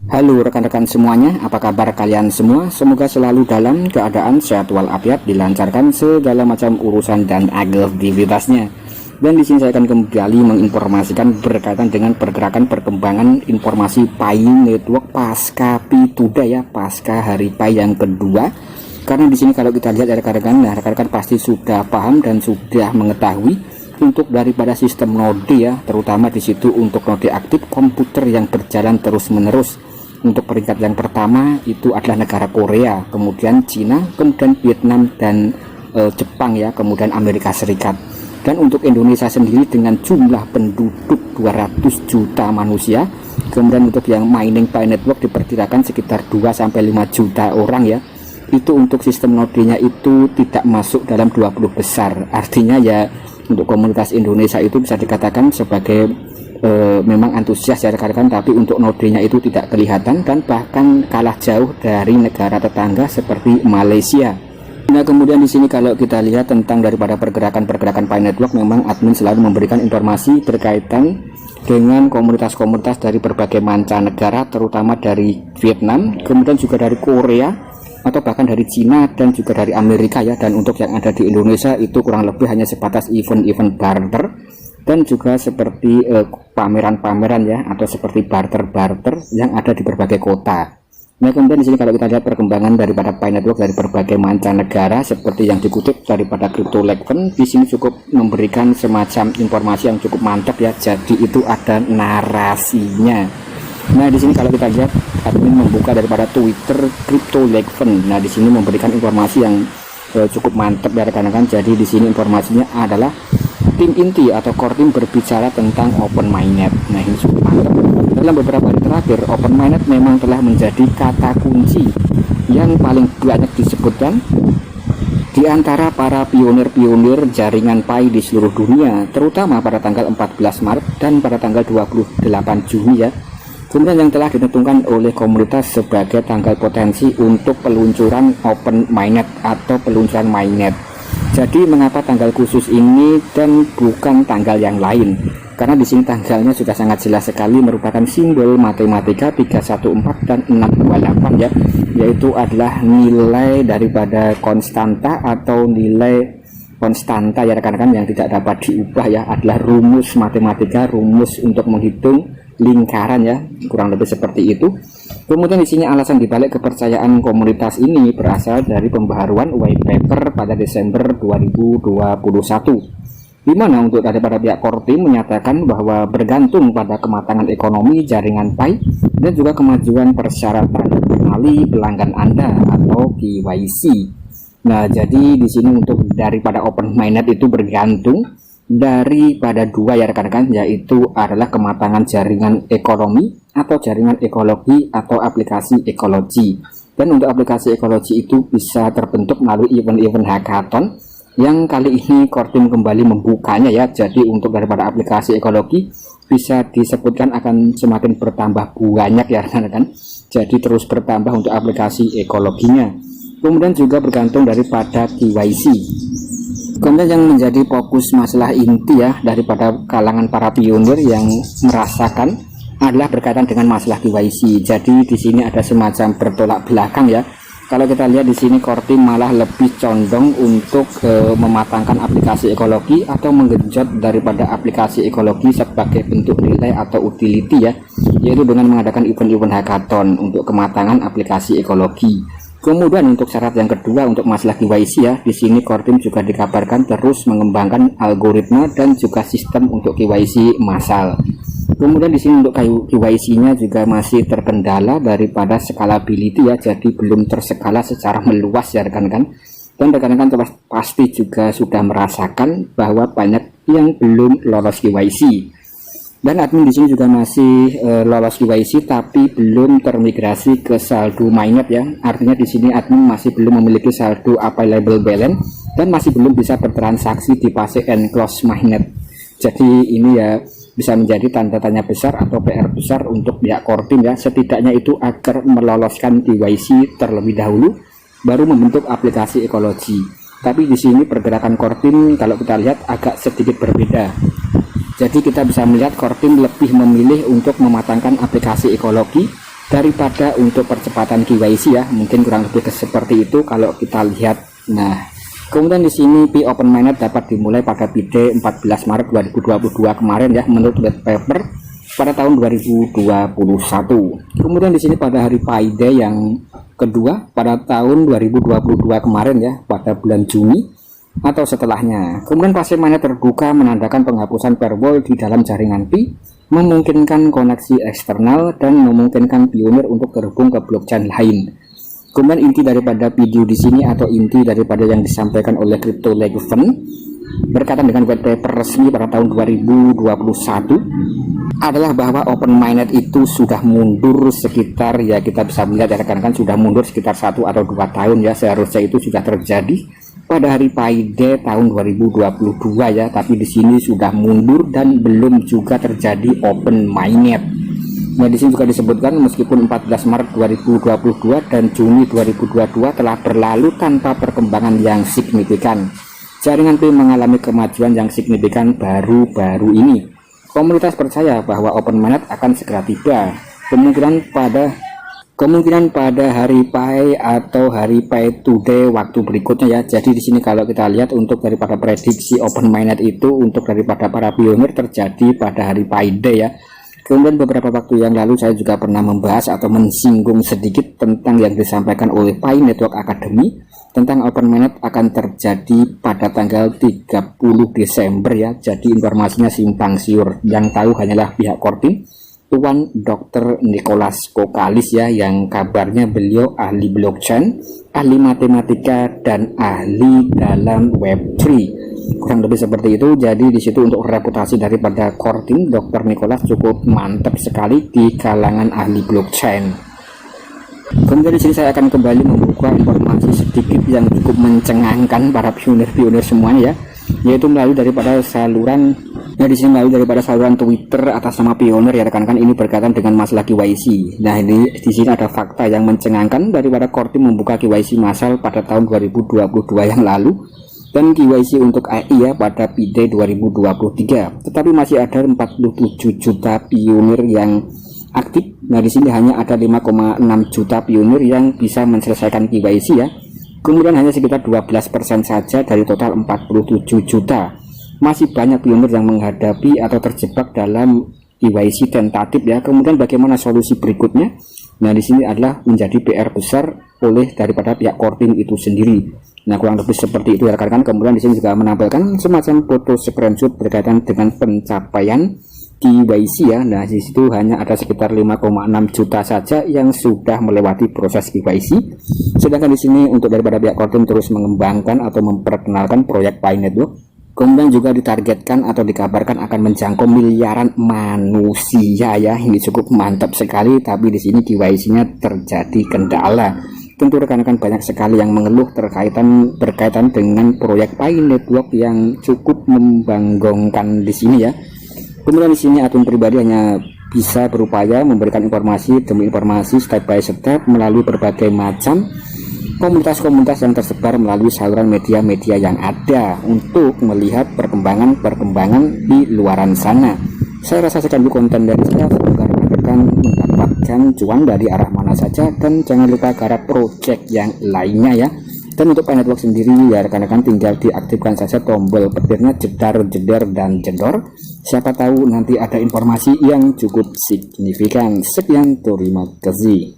Halo rekan-rekan semuanya, apa kabar kalian semua? Semoga selalu dalam keadaan sehat walafiat, dilancarkan segala macam urusan dan aktivitasnya. Dan di sini saya akan kembali menginformasikan berkaitan dengan pergerakan perkembangan informasi Pi Network pasca P2 ya, pasca hari Pi yang kedua. Karena di sini kalau kita lihat rekan-rekan, rekan-rekan pasti sudah paham dan sudah mengetahui untuk daripada sistem node ya, terutama di situ untuk node aktif komputer yang berjalan terus-menerus. Untuk peringkat yang pertama itu adalah negara Korea, kemudian Cina, kemudian Vietnam dan Jepang ya, kemudian Amerika Serikat. Dan untuk Indonesia sendiri dengan jumlah penduduk 200 juta manusia, kemudian untuk yang mining Pi Network diperkirakan sekitar 2-5 juta orang ya. Itu untuk sistem nodenya itu tidak masuk dalam 20 besar. Artinya ya untuk komunitas Indonesia itu bisa dikatakan sebagai memang antusias ya rekan-rekan, tapi untuk nodenya itu tidak kelihatan dan bahkan kalah jauh dari negara tetangga seperti Malaysia. Nah kemudian di sini kalau kita lihat tentang daripada pergerakan Pi Network, memang admin selalu memberikan informasi berkaitan dengan komunitas-komunitas dari berbagai mancanegara, terutama dari Vietnam, kemudian juga dari Korea, atau bahkan dari Cina dan juga dari Amerika ya. Dan untuk yang ada di Indonesia itu kurang lebih hanya sebatas event-event barter dan juga seperti pameran-pameran ya, atau seperti barter-barter yang ada di berbagai kota. Nah kemudian di sini kalau kita lihat perkembangan daripada Pi Network dari berbagai mancanegara seperti yang dikutip daripada Crypto.Lekven, di sini cukup memberikan semacam informasi yang cukup mantap ya. Jadi itu ada narasinya. Nah di sini kalau kita lihat admin membuka daripada Twitter Crypto.Lekven. Nah di sini memberikan informasi yang cukup mantap ya rekan-rekan. Jadi di sini informasinya adalah tim inti atau core team berbicara tentang Open Mainnet. Nah ini cukup mantap. Dalam beberapa hari terakhir Open Mainnet memang telah menjadi kata kunci yang paling banyak disebutkan di antara para pionir-pionir jaringan Pi di seluruh dunia, terutama pada tanggal 14 Maret dan pada tanggal 28 Juni ya. Kemudian yang telah ditentukan oleh komunitas sebagai tanggal potensi untuk peluncuran Open Mainnet atau peluncuran Mainnet. Jadi mengapa tanggal khusus ini dan bukan tanggal yang lain? Karena di sini tanggalnya sudah sangat jelas sekali, merupakan simbol matematika 314 dan 628 ya, yaitu adalah nilai daripada konstanta atau nilai konstanta ya rekan-rekan yang tidak dapat diubah ya, adalah rumus matematika, rumus untuk menghitung lingkaran ya, kurang lebih seperti itu. Kemudian di sini alasan dibalik kepercayaan komunitas ini berasal dari pembaharuan white paper pada Desember 2021, di mana untuk daripada pihak core team menyatakan bahwa bergantung pada kematangan ekonomi jaringan Pi dan juga kemajuan persyaratan mengenali pelanggan Anda atau KYC. Nah, jadi di sini untuk daripada Open Mainnet itu bergantung daripada dua ya rekan-rekan, yaitu adalah kematangan jaringan ekonomi atau jaringan ekologi atau aplikasi ekologi. Dan untuk aplikasi ekologi itu bisa terbentuk melalui event-event hackathon yang kali ini core team kembali membukanya ya. Jadi untuk daripada aplikasi ekologi bisa disebutkan akan semakin bertambah banyak ya rekan-rekan. Jadi terus bertambah untuk aplikasi ekologinya. Kemudian juga bergantung daripada KYC. Kemudian yang menjadi fokus masalah inti ya daripada kalangan para pionir yang merasakan adalah berkaitan dengan masalah KYC. Jadi di sini ada semacam bertolak belakang ya. Kalau kita lihat di sini core team malah lebih condong untuk mematangkan aplikasi ekologi atau menggenjot daripada aplikasi ekologi sebagai bentuk nilai atau utility ya, yaitu dengan mengadakan event-event hackathon untuk kematangan aplikasi ekologi. Kemudian untuk syarat yang kedua untuk masalah KYC ya, di sini core team juga dikabarkan terus mengembangkan algoritma dan juga sistem untuk KYC massal. Kemudian di sini untuk KYC-nya juga masih terkendala daripada scalability ya, jadi belum terskala secara meluas ya rekan-rekan. Dan rekan-rekan pasti juga sudah merasakan bahwa banyak yang belum lolos KYC. Dan admin di sini juga masih lolos KYC tapi belum termigrasi ke saldo mainnet ya. Artinya di sini admin masih belum memiliki saldo available balance dan masih belum bisa bertransaksi di fase enclose mainnet. Jadi ini ya bisa menjadi tanda tanya besar atau PR besar untuk pihak core team ya. Setidaknya itu agar meloloskan KYC terlebih dahulu baru membentuk aplikasi ekologi. Tapi di sini pergerakan core team kalau kita lihat agak sedikit berbeda. Jadi kita bisa melihat core team lebih memilih untuk mematangkan aplikasi ekologi daripada untuk percepatan KYC ya, mungkin kurang lebih seperti itu kalau kita lihat. Nah, kemudian di sini Pi Open Mainnet dapat dimulai pada PD 14 Maret 2022 kemarin ya, menurut white paper pada tahun 2021. Kemudian di sini pada hari Pi Day yang kedua pada tahun 2022 kemarin ya, pada bulan Juni atau setelahnya. Kemudian fase mainnet terbuka menandakan penghapusan firewall di dalam jaringan Pi, memungkinkan koneksi eksternal dan memungkinkan Pioneer untuk terhubung ke blockchain lain. Kemudian inti daripada video di sini atau inti daripada yang disampaikan oleh Crypto League Fund berkaitan dengan white paper resmi pada tahun 2021 adalah bahwa Open Mainnet itu sudah mundur sekitar, ya kita bisa melihat ya rekan-rekan, sudah mundur sekitar 1 atau 2 tahun ya. Seharusnya itu sudah terjadi pada hari Pi Day tahun 2022 ya, tapi di sini sudah mundur dan belum juga terjadi Open Mainnet. Nah, di sini juga disebutkan meskipun 14 Maret 2022 dan Juni 2022 telah berlalu tanpa perkembangan yang signifikan, jaringan Pi mengalami kemajuan yang signifikan baru-baru ini. Komunitas percaya bahwa Open Mainnet akan segera tiba, kemungkinan pada hari Pi atau hari Pi Today waktu berikutnya ya. Jadi di sini kalau kita lihat untuk daripada prediksi Open Mainnet itu untuk daripada para pionir terjadi pada hari Pi Day ya. Kemudian beberapa waktu yang lalu saya juga pernah membahas atau mensinggung sedikit tentang yang disampaikan oleh Pi Network Academy tentang Open Mainnet akan terjadi pada tanggal 30 Desember ya. Jadi informasinya simpang siur, yang tahu hanyalah pihak Kortin Tuan Dr. Nicholas Kokalis ya, yang kabarnya beliau ahli blockchain, ahli matematika dan ahli dalam Web3. Kurang lebih seperti itu. Jadi di situ untuk reputasi daripada Kortin Dr. Nicholas cukup mantap sekali di kalangan ahli blockchain. Kemudian di sini saya akan kembali membuka informasi sedikit yang cukup mencengangkan para pionir-pionir semuanya ya, yaitu melalui daripada saluran Twitter atas nama Pioneer ya rekan-rekan. Ini berkaitan dengan masalah KYC. Nah, ini di sini ada fakta yang mencengangkan daripada Kortin membuka KYC massal pada tahun 2022 yang lalu dan KYC untuk AI ya pada PD 2023. Tetapi masih ada 47 juta pionir yang aktif. Nah, di sini hanya ada 5,6 juta pionir yang bisa menyelesaikan KYC ya. Kemudian hanya sekitar 12% saja dari total 47 juta. Masih banyak pionir yang menghadapi atau terjebak dalam KYC tentatif ya. Kemudian bagaimana solusi berikutnya? Nah, di sini adalah menjadi PR besar oleh daripada pihak Kortin itu sendiri. Nah, kurang lebih seperti itu ya rekan-rekan. Kemudian di sini juga menampilkan semacam foto screenshot berkaitan dengan pencapaian KYC ya. Nah, di situ hanya ada sekitar 5,6 juta saja yang sudah melewati proses KYC. Sedangkan di sini untuk daripada pihak Kortin terus mengembangkan atau memperkenalkan proyek Pi Network. Kemudian juga ditargetkan atau dikabarkan akan menjangkau miliaran manusia ya. Ini cukup mantap sekali, tapi di sini KYC-nya terjadi kendala. Tentu rekan-rekan banyak sekali yang mengeluh berkaitan dengan proyek Pi Network yang cukup membanggongkan di sini ya. Kemudian di sini admin pribadi hanya bisa berupaya memberikan informasi demi informasi step by step melalui berbagai macam komunitas-komunitas yang tersebar melalui saluran media-media yang ada untuk melihat perkembangan di luaran sana. Saya rasa sekian dulu konten dari saya, semoga rekan-rekan mendapatkan cuan dari arah mana saja, dan jangan lupa garap project yang lainnya ya. Dan untuk Pi Network sendiri ya rekan-rekan tinggal diaktifkan saja tombol petirnya, jedar, jeder, dan jedor. Siapa tahu nanti ada informasi yang cukup signifikan. Sekian, terima kasih.